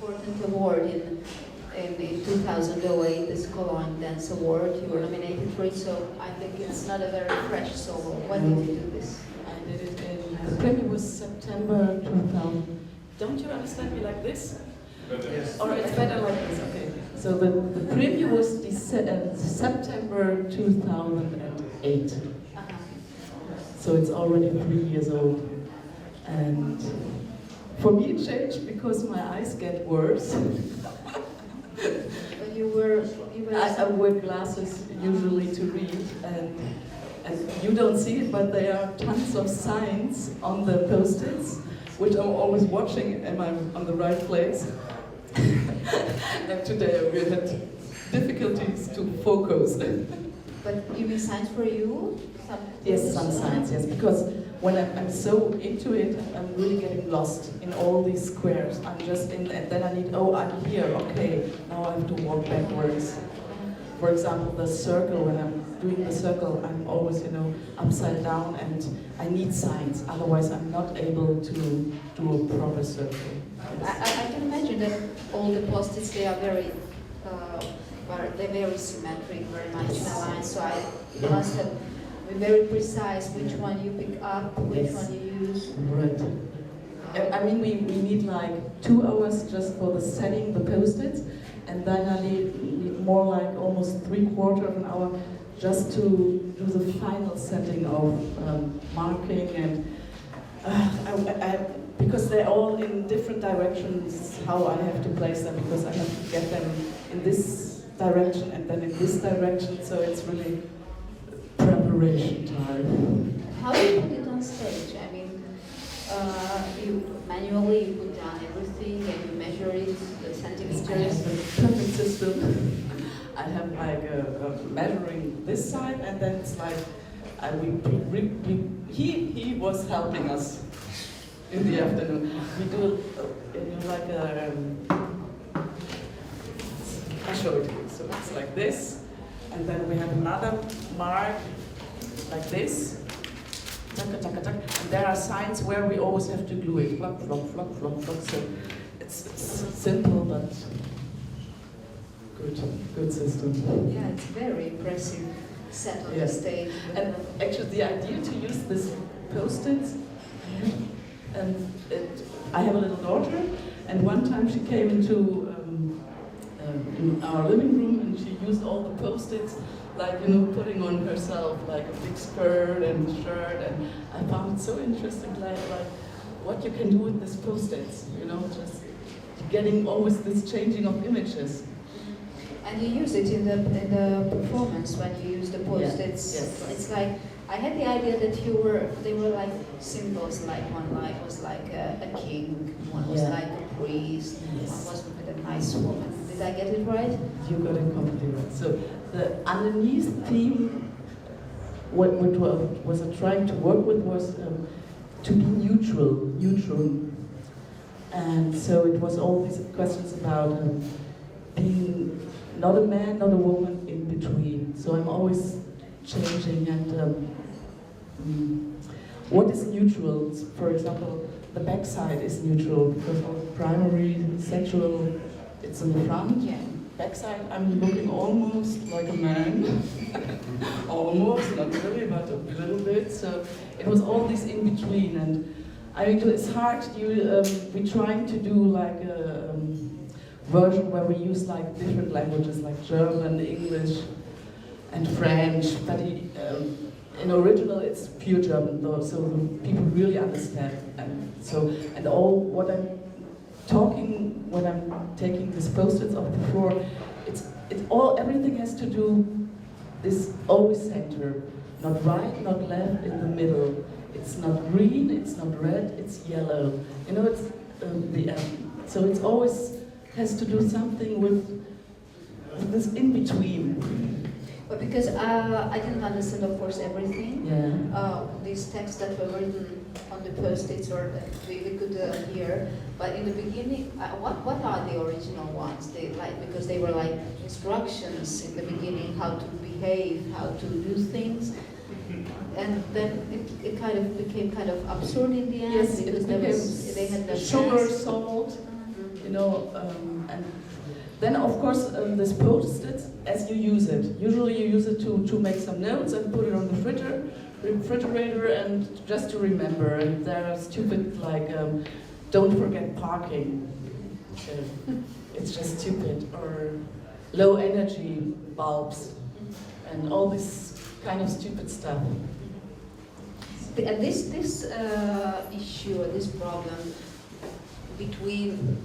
important award in 2008, the Cologne Dance Award. You were nominated for it, so I think it's not a very fresh solo. When did you do this? I did it in, the premiere was September 2000. Don't you understand me like this? Yes. Or it's better like this, okay. So the premiere was September 2008. So it's already 3 years old. And for me it changed because my eyes get worse. But you were I wear glasses usually to read, and you don't see it, but there are tons of signs on the post-its, which I'm always watching, am I on the right place? And today we had difficulties to focus. But you mean signs for you? Yes, some signs, yes, because when I'm so into it, I'm really getting lost in all these squares. I'm just in, and then I need, oh, I'm here, okay, now I have to walk backwards. For example, the circle, when I'm doing the circle, I'm always, upside down, and I need signs, otherwise I'm not able to do a proper circle. I can imagine that all the post-its, they are very, they're very symmetric, very much in a line, so it must have been very precise which one you pick up, which one you use. Right. I mean, we need like 2 hours just for the setting the post-its, and then I need more like almost 3/4 of an hour just to do the final setting of marking, and because they're all in different directions, how I have to place them, because I have to get them in this direction and then in this direction, so it's really preparation time. How do you put it on stage? I mean, you manually you put down everything and you measure it, the centimeters. I have a perfect system. I have like a measuring this side, and then it's like he was helping us in the afternoon. We do like a. I'll show it to you. So it's like this, and then we have another mark like this. And there are signs where we always have to glue it. Flop, flop, flop, flop, flop. So it's simple, but good system. Yeah, it's very impressive set on the stage. And actually the idea to use this post-its, and I have a little daughter, and one time she came into in our living room, and she used all the post-its, like, putting on herself like a big skirt and shirt, and I found it so interesting, like what you can do with this post-its, just getting always this changing of images. And you use it in the performance when you use the post-its. Yes. It's like I had the idea that they were like symbols. Like one light was like a king, one was like a priest, one was with a nice woman. Did I get it right? You got it completely right. So the underneath theme, what was I trying to work with was to be neutral, and so it was all these questions about being not a man, not a woman, in between. So I'm always changing, and what is neutral? For example, the backside is neutral because all the primary sexual, it's in the front. Yeah. Backside, I'm looking almost like a man. Almost, not really, but a little bit. So it was all this in between, and I mean, it's hard. We're trying to do like a version where we use like different languages, like German, English, and French. But in original, it's pure German, though, so the people really understand. And all what I'm talking when I'm taking these post-its off the floor, everything has to do this always center, not right, not left, in the middle. It's not green, it's not red, it's yellow. It's the end. So it's always has to do something with this in between. But because I didn't understand, of course, everything. Yeah. These texts that were written on the post-its, or that we could hear. But in the beginning, what are the original ones? Because they were like instructions in the beginning, how to behave, how to do things. And then it kind of became kind of absurd in the end, yes, because they had no sugar, sense. salt. you know, and then of course this post-it as you use it. Usually you use it to make some notes and put it on the refrigerator and just to remember. And there are stupid like, don't forget parking. It's just stupid. Or low energy bulbs and all this kind of stupid stuff. And this issue or this problem between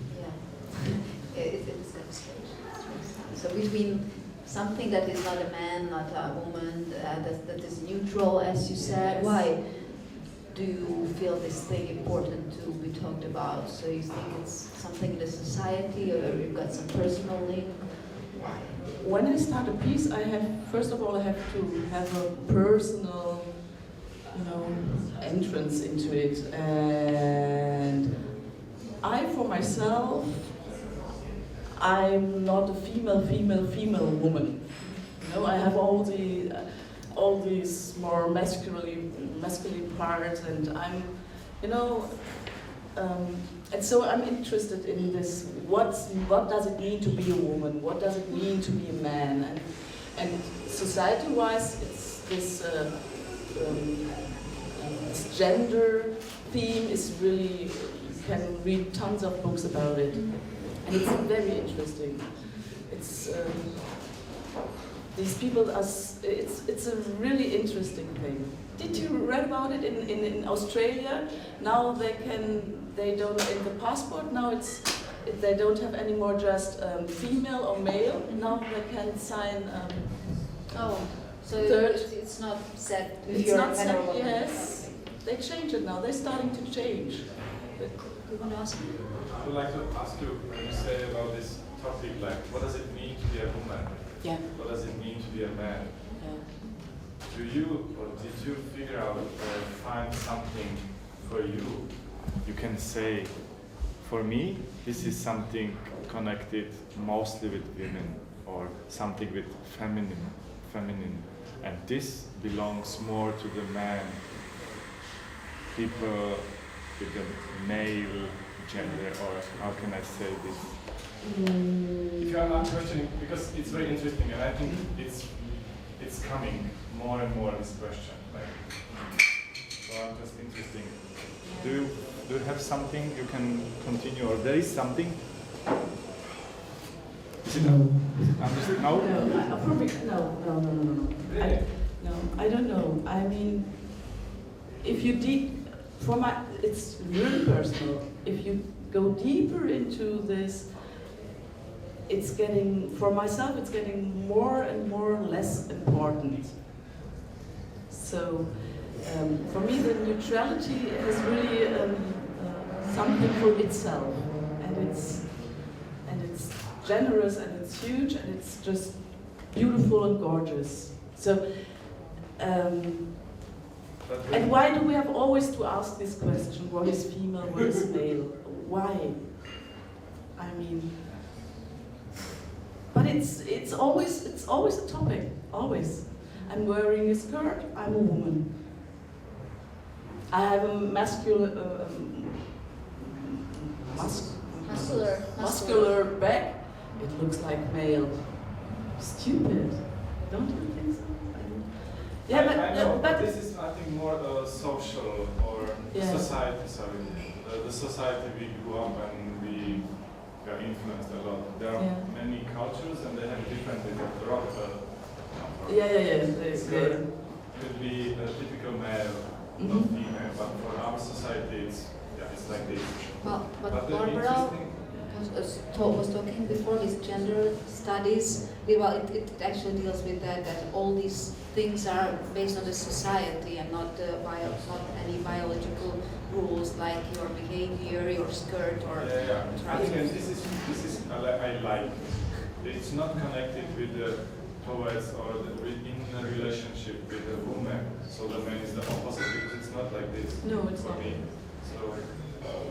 so between something that is not a man, not a woman, that is neutral, as you said. Yes. Why do you feel this thing important to be talked about? So you think it's something in the society, or you've got some personal link? Why? When I start a piece, first of all I have to have a personal, you know, entrance into it, and I, for myself, I'm not a female woman. You know, I have all these more masculine parts, and I'm, you know, and so I'm interested in this. What does it mean to be a woman? What does it mean to be a man? And society-wise, it's this gender theme is really, you can read tons of books about it. And it's very interesting. It's these people are. It's a really interesting thing. Did you read about it in Australia? Now they don't in the passport. Now they don't have anymore just female or male. Now they can sign. So it's not set. It's not set. Yes, they change it now. They're starting to change. You want to ask me? I would like to ask you, when you say about this topic, like, what does it mean to be a woman? Yeah. What does it mean to be a man? Yeah. Do you, or did you figure out or find something for you? You can say, for me, this is something connected mostly with women, or something with feminine, and this belongs more to the man. People with the male gender, or how can I say this? If you are not questioning, because it's very interesting, and I think it's coming more and more, this question. Like, so I'm just interesting. Do you have something you can continue, or there is something? Is it no? No, No. I don't know. I mean, if you it's really personal. If you go deeper into this, for myself, it's getting more and more less important. So, for me, the neutrality is really something for itself, and it's generous, and it's huge, and it's just beautiful and gorgeous. So. And why do we have always to ask this question, what is female, what is male? Why? I mean, but it's always a topic, always. I'm wearing a skirt, I'm a woman. I have a muscular back, it looks like male. Stupid, don't you think so? Yeah, I know, but this is, I think, more social or society. Sorry, the society we grew up and we are influenced a lot. There are many cultures and they have different rock. It could be a typical male, not female, but for our society, it's like this. Well, but Barbara was talking before, these gender studies. Well, it actually deals with that all these things are based on the society and not any biological rules like your behavior, your skirt, or trousers. This is I like. It's not connected with the towards or in a relationship with a woman. So the man is the opposite, because it's not like this. No, it's not. Me.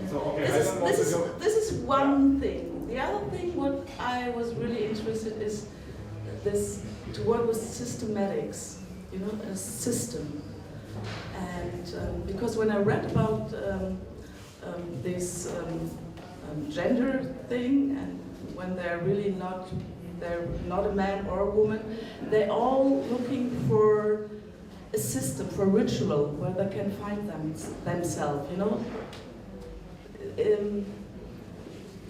So okay. This is one thing. The other thing, what I was really interested is this, to work with systematics, you know, a system. And because when I read about this gender thing, and when they're not a man or a woman, they're all looking for a system, for ritual, where they can find themselves, you know?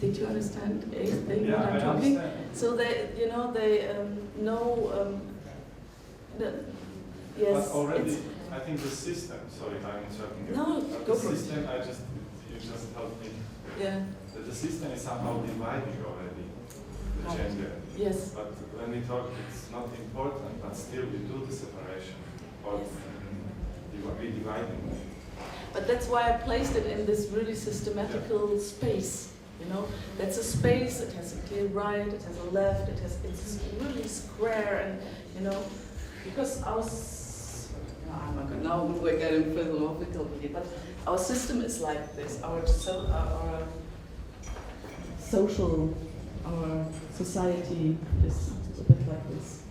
Did you understand anything what I'm talking? Understand. So they, you know, they know, yes. But already, I think the system, sorry, I'm interrupting you. No, But go the for it. system, you just helped me. Yeah. That the system is somehow dividing already the Right. gender. Yes. But when we talk, it's not important, but still we do the separation. Or we dividing. But that's why I placed it in this really systematical space. You know, that's a space. It has a clear right. It has a left. It's really square, and you know, because now we're getting philosophical with it, but our system is like this. Our social, our society is a bit like this.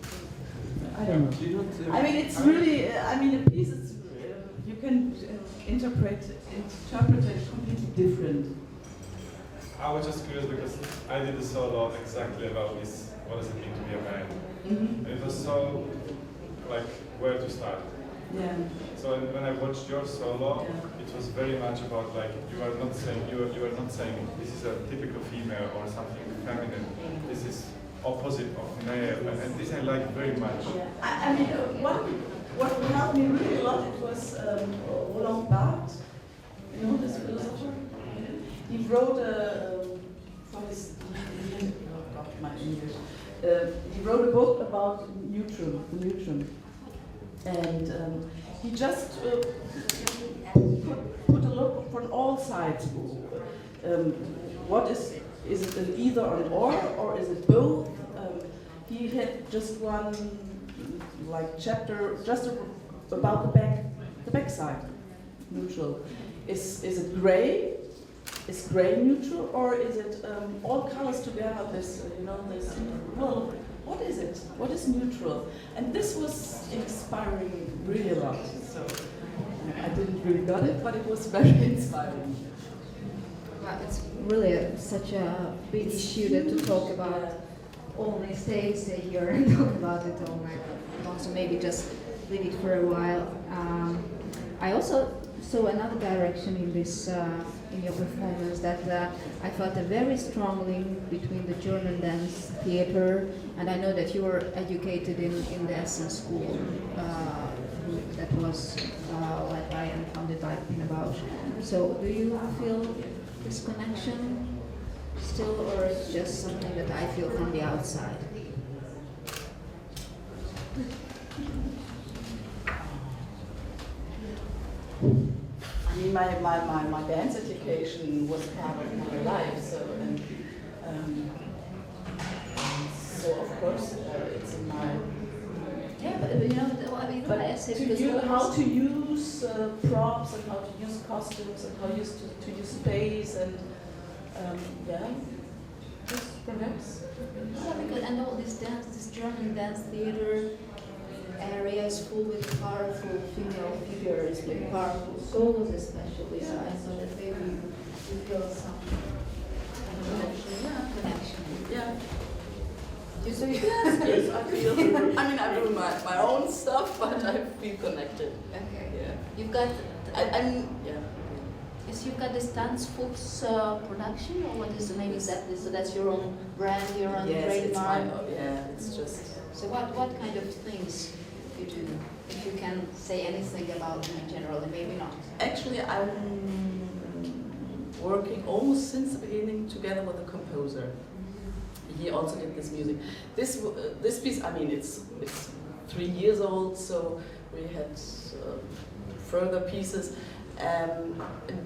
I don't know. I mean, it's really. I mean, a piece is you can interpret it completely different. I was just curious because I did a solo exactly about this. What does it mean to be a man? Mm-hmm. It was so like where to start. Yeah. So when I watched your solo, Yeah. it was very much about like you are not saying this is a typical female or something feminine. This is opposite of male, and this I like very much. Yeah. I mean, what helped me really a lot, it was Roland Barthes. You know this philosopher? He wrote he wrote a book about the neutron, and he just put a look from all sides. What is it an either or is it both? He had just one chapter just about the back side, neutral. Is it gray? Is gray neutral, or is it all colors together? Well, what is it? What is neutral? And this was inspiring really a lot. So I didn't really got it, but it was very inspiring. Well, it's really such a big issue that to talk about. Only stay here and talk about it all night. Also, maybe just leave it for a while. I also saw another direction in this in your performance that I felt a very strong link between the German dance theater, and I know that you were educated in the Essen school that was led by and founded by Pina Bausch. So do you feel this connection still, or it's just something that I feel from the outside? I mean, my dance education was part of my life, so of course it's in my. Yeah, but you know, I mean, but I say how to use props and how to use costumes and how to use space and just perhaps. Yeah, because and all this German dance theater area is full with powerful female figures, with powerful solos especially. So I thought that maybe you feel some connection. Yeah. So you Yes, I feel. I mean, I do my own stuff, but I feel connected. Okay. Yeah. You've got. I'm yeah. Yes, you've got this dance Fuchs production, or what is the name exactly? So that's your own brand, your own Yes, it's trademark. my own. Yeah, it's just. So what kind of things you do? If you can say anything about them in general, and maybe not. Actually, I'm working almost since the beginning together with a composer. He also did this music. This piece, I mean, it's 3 years old, so we had further pieces, and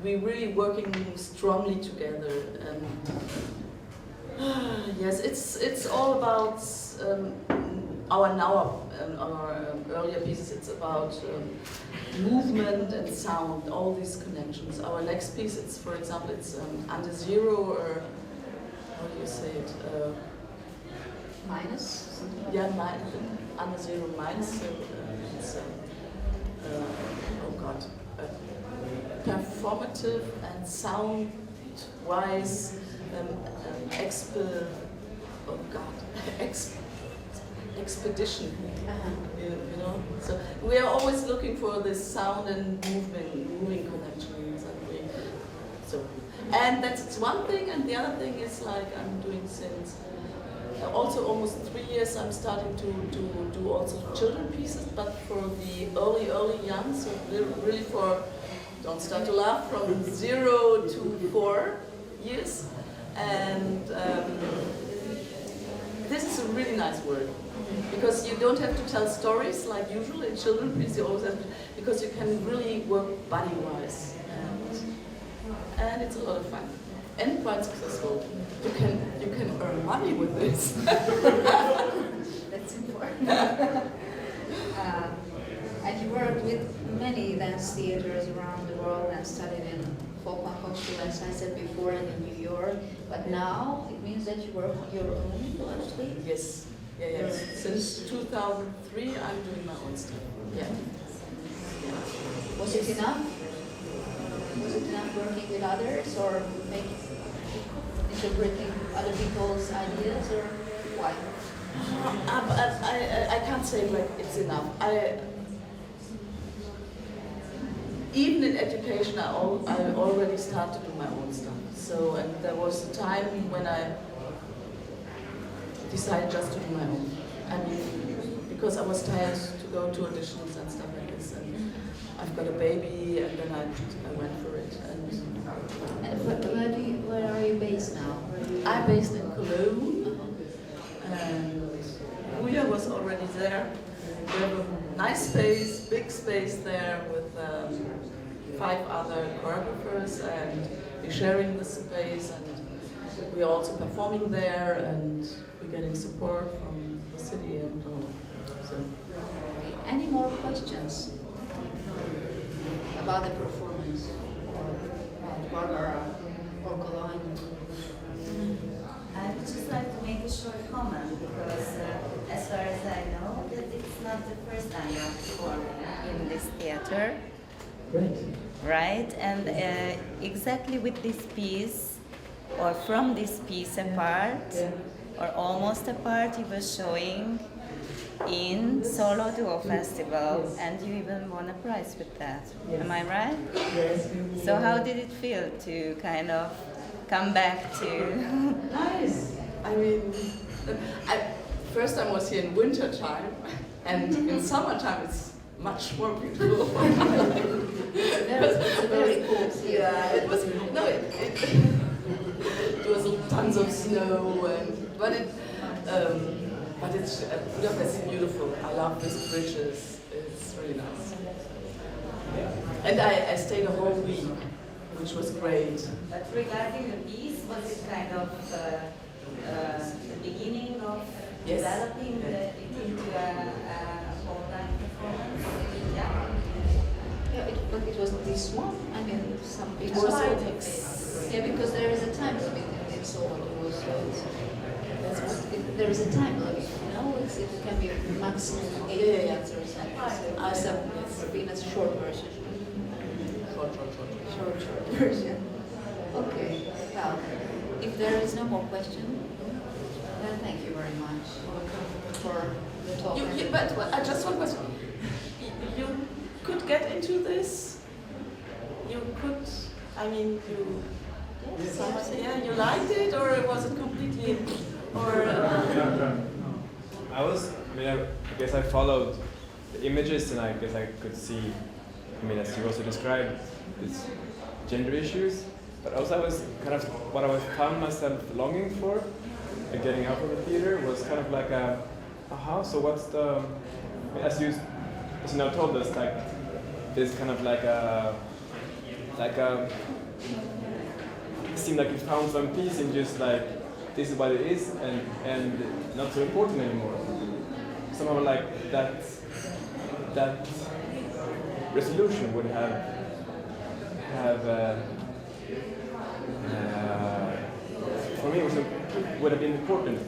we're really working strongly together. And yes, it's all about our earlier pieces. It's about movement and sound, all these connections. Our next piece, it's for example, it's under zero, or how do you say it? Minus? Yeah, under zero minus. So, it's performative and sound-wise oh God, expedition. You know, so we are always looking for this sound and moving connections, and that's one thing. And the other thing is like I'm doing since also almost 3 years. I'm starting to do also children pieces, but for the early young, so really for, don't start to laugh, from 0 to 4 years, and this is a really nice word. Because you don't have to tell stories like usual in children pieces, you always have to, because you can really work body-wise, and it's a lot of fun and quite successful. You can earn money with this. That's important. And you worked with many dance theaters around the world and studied in Fuchs, as I said before, and in New York. But now it means that you work on your own largely. Yes. Yeah. Since 2003, I'm doing my own stuff. Yeah. Was it enough? Was it enough working with others, or interpreting other people's ideas, or why? I can't say like it's enough. Even in education, I already started to do my own stuff. So, and there was a time when I decided just to do my own. I mean, because I was tired to go to auditions and stuff like this, and I've got a baby, and then I went for it. And where are you based now? I'm based in Cologne, and Julia was already there. We have a nice space, big space there with 5 other choreographers, and we're sharing the space, and we're also performing there, and we're getting support from the city and all. So. Any more questions about the performance, or about Barbara or Cologne? I would just like to make a short comment, because as far as I know, that it's not the first time you're performing in this theater. Right? And exactly with this piece, or from this piece apart, or almost apart, you were showing in Solo Duo Festival, and you even won a prize with that. Am I right? Yes. So how did it feel to kind of come back to... Nice. I mean, first time was here in winter time, and in summertime it's much more beautiful. It's very cool. Yeah, it was. No, it was tons of snow, but it's Budapest is beautiful. I love these bridges. It's really nice. And I stayed a whole week, which was great. But regarding the piece, was it kind of the beginning of developing it into a whole-time performance? Yeah, but it was this one. I mean, some It people. was a mix. Yeah, because there is a time limit in Solo Duo, so there is a time limit. You know, it can be maximum 8 minutes or something. So Sabina's short version. Short version. Okay. Well, if there is no more question, then thank you very much for the talk. But I just one question. You could get into this. You could. I mean, you. Yeah, you liked it, or was it completely, or? I guess I followed the images, and I guess I could see. I mean, as you also described, it's gender issues, but also I was kind of what I found myself longing for, like getting out of the theater, was kind of like so what's the, as you now told us, like this kind of like a, it seemed like you found some peace in just like, this is what it is, and not so important anymore. Somehow like that resolution would have for me would have been important,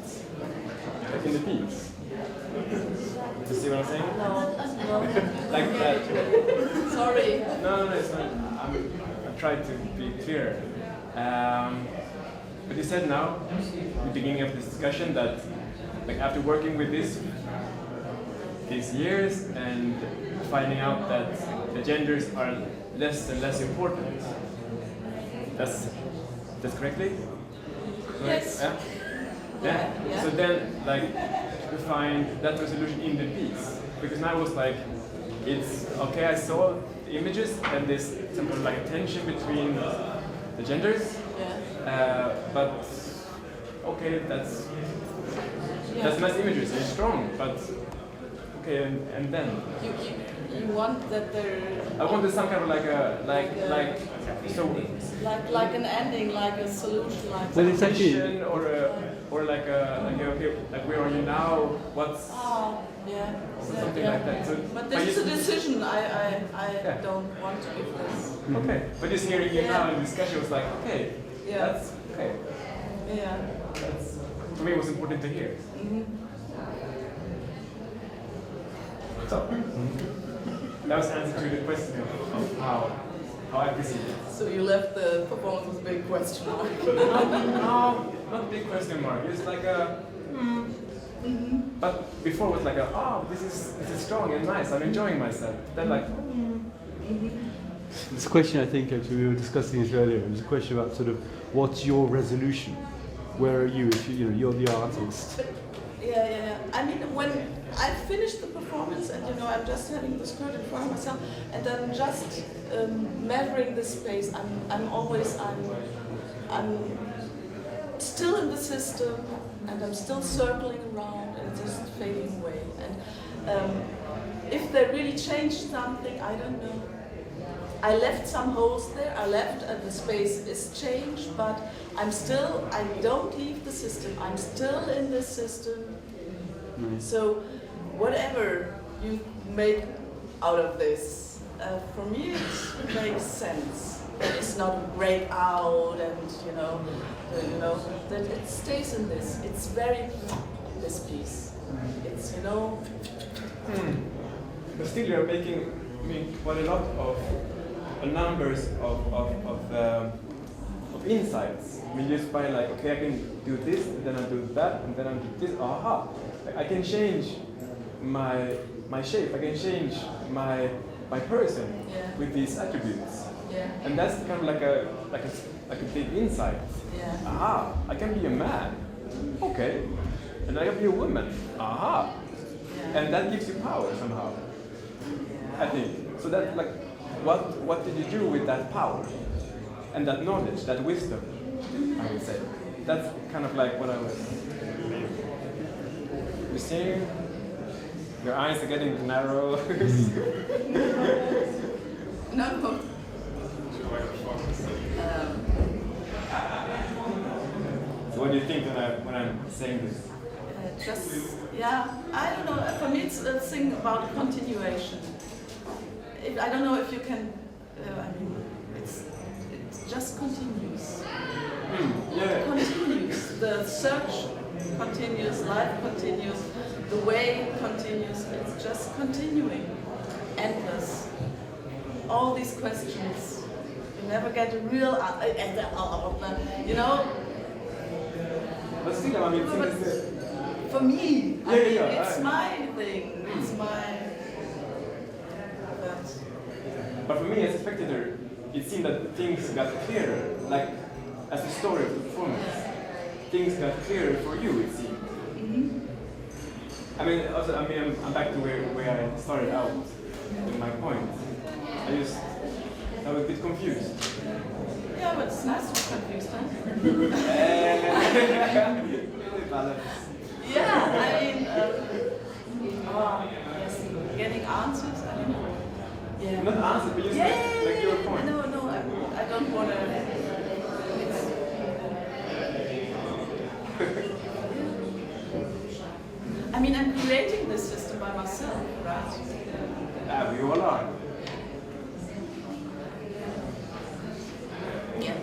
like in the piece. You see what I'm saying? No. Like that. Sorry. No, it's not. I'm trying to be clear. But you said now, in the beginning of this discussion, that like after working with this these years and finding out that the genders are less and less important. That's correctly? Yes. Yeah? Yeah. So then, like, you find that resolution in the piece, because now it was like, it's okay. I saw the images and there's some kind of like tension between the genders, but okay, that's nice images. It's strong, but okay, and then you want that there. I wanted some kind of like like an ending, like a solution, like well, it's actually or like okay, like where are you now? What's something like that. So, but this is a decision. I don't want to give this. Okay, but just hearing it now in discussion was like okay, that's okay. Yeah. That's for me it was important to hear. So that was the answer to the question of how I perceive it. So you left the performance with a big question mark. No, not a big question mark. It's like a But before it was like this is strong and nice. I'm enjoying myself. Then like This question, I think, actually, we were discussing it earlier. It was a question about sort of what's your resolution? Where are you if you're the artist? Yeah. I mean, when I finished the performance and I'm just having the skirt in front of myself and I'm just measuring the space. I'm still in the system and I'm still circling around and just fading away. And if they really changed something, I don't know. I left some holes there. I left and the space is changed, but I don't leave the system. I'm still in the system. Nice. So whatever you make out of this, for me it makes sense. It's not a breakout and that it stays in this. It's very this piece. It's But still you're making quite a lot of numbers of insights. I mean, just by like, okay, I can do this, and then I do that, and then I do this. Aha! I can change my shape. I can change my person with these attributes. Yeah. And that's kind of like a big insight. Yeah. Aha! I can be a man. Okay. And I can be a woman. Aha! Yeah. And that gives you power somehow. I think. So that like, what did you do with that power and that knowledge, that wisdom? I would say that's kind of like what I was. You're seeing, your eyes are getting narrow. No. So what do you think when I'm saying this? I don't know. For me, it's a thing about continuation. I don't know if you can. It just continues. It continues. The search continues. Life continues. The way continues. It's just continuing, endless. All these questions. You never get a real answer. But still, I mean, For me, it's I- my thing. It's my. But for me, as a spectator, it seemed that things got clearer. Like, as the story of the performance, things got clearer for you, it seemed. I'm back to where I started out with my point. I was a bit confused. Yeah, but it's nice to be confused, huh? Yeah, getting answers, I don't know. Yeah. Not answer, but just like your point. No, I don't want to. I'm creating this system by myself, right? Yeah, we all are. Yeah.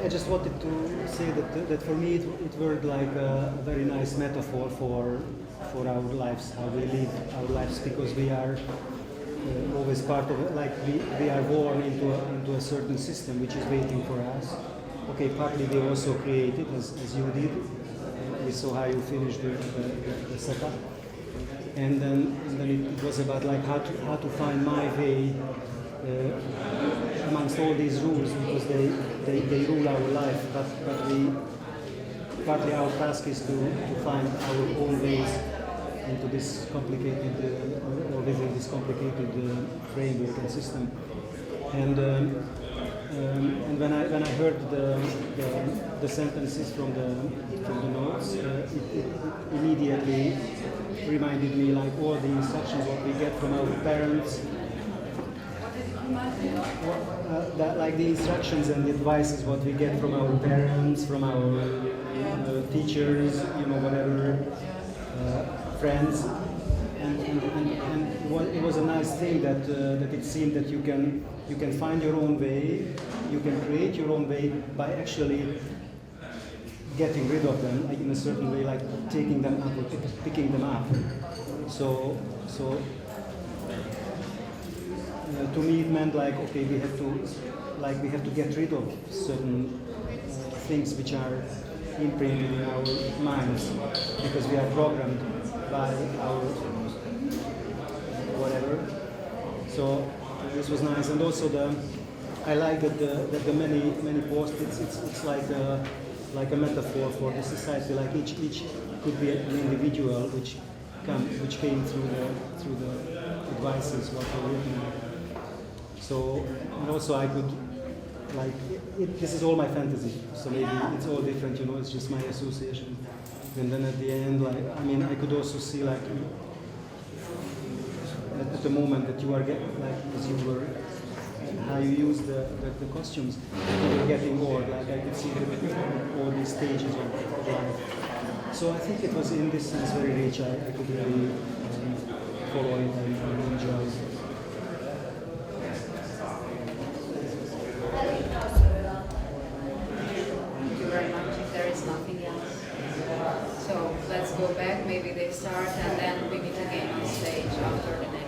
I just wanted to say that for me it worked like a very nice metaphor for our lives, how we live our lives, because we are always part of it, like we are born into a certain system which is waiting for us. Okay, partly we also create it as you did. We saw how you finished the setup. And then it was about like how to find my way amongst all these rules, because they rule our life, but partly our task is to find our own ways into this complicated or within this complicated framework and system. And when I heard the sentences from the notes, it immediately reminded me like all the instructions what we get from our parents, like the instructions and the advices what we get from our parents, from our teachers, whatever, friends, and it was a nice thing that it seemed that you can find your own way, you can create your own way by actually getting rid of them, like in a certain way, like taking them up or picking them up. So to me it meant like, okay, we have to get rid of certain things which are imprinted in our minds because we are programmed by our whatever. So this was nice, and also I like that the many post-its. It's like a metaphor for the society. Like each could be an individual which came through the advices what were written. So, and also I could, like, this is all my fantasy, so maybe it's all different, it's just my association. And then at the end, like, I mean, I could also see, like, at the moment that you are getting, like, as you were, how you use the costumes, you were getting bored, like, I could see all these stages of life. So I think it was, in this sense, very rich. I could really follow it and enjoy it. So let's go back, maybe they start and then we meet again on stage after the next.